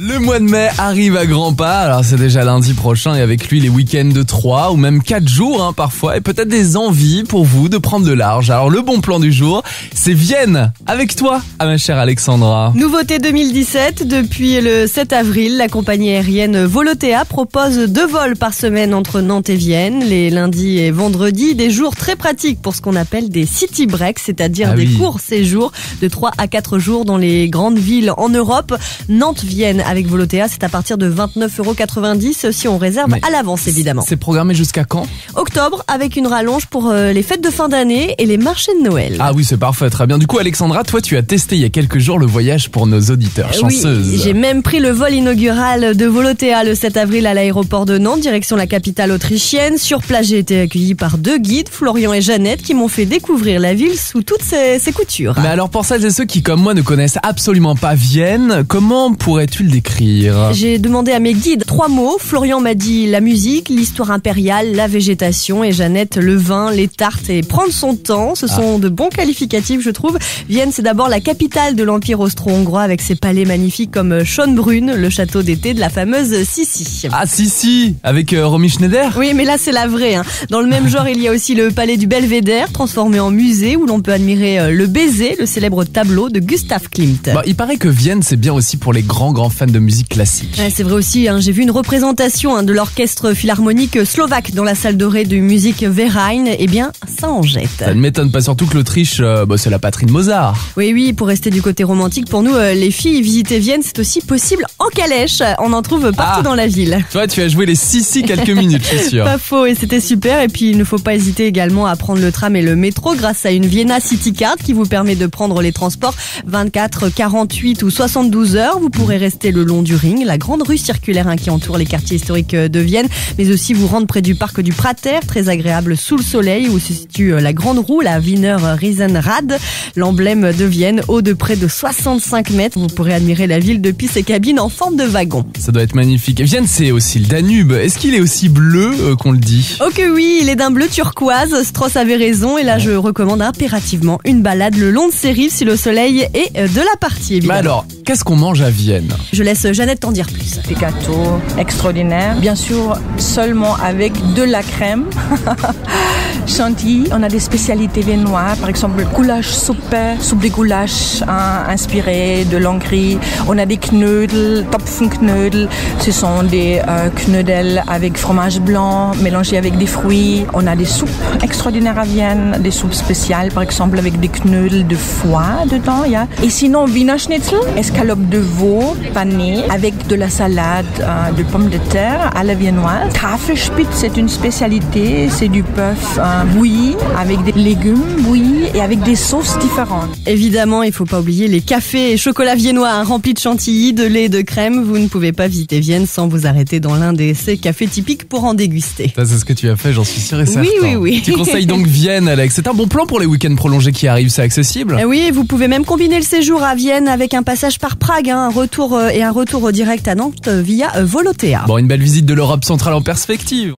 Le mois de mai arrive à grands pas, alors c'est déjà lundi prochain et avec lui les week-ends de 3 ou même 4 jours parfois et peut-être des envies pour vous de prendre de large. Alors le bon plan du jour, c'est Vienne avec toi, ma chère Alexandra. Nouveauté 2017, depuis le 7 avril, la compagnie aérienne Volotea propose 2 vols par semaine entre Nantes et Vienne, les lundis et vendredis, des jours très pratiques pour ce qu'on appelle des city breaks, c'est-à-dire des courts séjours de 3 à 4 jours dans les grandes villes en Europe. Nantes-Vienne avec Volotea, c'est à partir de 29,90€ si on réserve à l'avance évidemment. C'est programmé jusqu'à quand ? Octobre, avec une rallonge pour les fêtes de fin d'année et les marchés de Noël. Ah oui, c'est parfait, très bien. Du coup, Alexandra, toi, tu as testé il y a quelques jours le voyage pour nos auditeurs chanceuses. Oui, j'ai même pris le vol inaugural de Volotea le 7 avril à l'aéroport de Nantes, direction la capitale autrichienne. Sur place, j'ai été accueillie par 2 guides, Florian et Jeannette, qui m'ont fait découvrir la ville sous toutes ses coutures. Mais alors, pour celles et ceux qui, comme moi, ne connaissent absolument pas Vienne, comment pourrais-tu le décrire ? J'ai demandé à mes guides 3 mots. Florian m'a dit la musique, l'histoire impériale, la végétation, et Jeannette le vin, les tartes et prendre son temps. Ce sont de bons qualificatifs, je trouve. Vienne, c'est d'abord la capitale de l'Empire austro-hongrois avec ses palais magnifiques comme Schönbrunn, le château d'été de la fameuse Sissi. Ah Sissi, avec Romy Schneider ? Oui, mais là c'est la vraie. Dans le même genre, il y a aussi le palais du Belvédère, transformé en musée, où l'on peut admirer le baiser, le célèbre tableau de Gustav Klimt. Il paraît que Vienne, c'est bien aussi pour les grands fans de musique classique. Ouais, c'est vrai aussi, j'ai vu une représentation de l'orchestre philharmonique slovaque dans la salle dorée de musique Verein. Eh bien, ça en jette. Ça ne m'étonne pas, surtout que l'Autriche, c'est la patrie de Mozart. Oui, pour rester du côté romantique, pour nous, les filles, visiter Vienne, c'est aussi possible en calèche. On en trouve partout dans la ville. Toi, tu as joué les Sissi quelques minutes, je suis sûr. Pas faux, et c'était super. Et puis, il ne faut pas hésiter également à prendre le tram et le métro grâce à une Vienna City Card qui vous permet de prendre les transports 24, 48 ou 72 heures. Vous pourrez rester le long du Ring, la grande rue circulaire qui entoure les quartiers historiques de Vienne, mais aussi vous rendre près du parc du Prater, très agréable sous le soleil, où se situe la grande roue, la Wiener Riesenrad, l'emblème de Vienne, haut de près de 65 mètres. Vous pourrez admirer la ville depuis ses cabines en forme de wagon. Ça doit être magnifique. Et Vienne, c'est aussi le Danube. Est-ce qu'il est aussi bleu qu'on le dit ? Oh que oui, il est d'un bleu turquoise. Strauss avait raison, et là je recommande impérativement une balade le long de ses rives si le soleil est de la partie évidemment. Mais alors, qu'est-ce qu'on mange à Vienne ? Je laisse Jeannette t'en dire plus. Des gâteaux extraordinaires, bien sûr seulement avec de la crème chantilly. On a des spécialités viennoises, par exemple Gulaschsuppe, soupe de goulash inspirée de l'Hongrie. On a des knödel, Topfenknödel. Ce sont des knödel avec fromage blanc mélangé avec des fruits. On a des soupes extraordinaires à Vienne, des soupes spéciales, par exemple avec des knödel de foie dedans. Et sinon, Wiener Schnitzel, escalope de veau panée avec de la salade de pommes de terre à la viennoise. Tafelspitz, c'est une spécialité, c'est du bœuf bouilli avec des légumes bouillis et avec des sauces différentes. Évidemment, il ne faut pas oublier les cafés et chocolats viennois remplis de chantilly, de lait et de crème. Vous ne pouvez pas visiter Vienne sans vous arrêter dans l'un de ces cafés typiques pour en déguster. Ça, c'est ce que tu as fait, j'en suis sûr et certain. Oui. Tu conseilles donc Vienne, Alex. C'est un bon plan pour les week-ends prolongés qui arrivent, c'est accessible ? Oui, vous pouvez même combiner le séjour à Vienne avec un passage par Prague, un retour direct à Nantes via Volotea. Une belle visite de l'Europe centrale en perspective.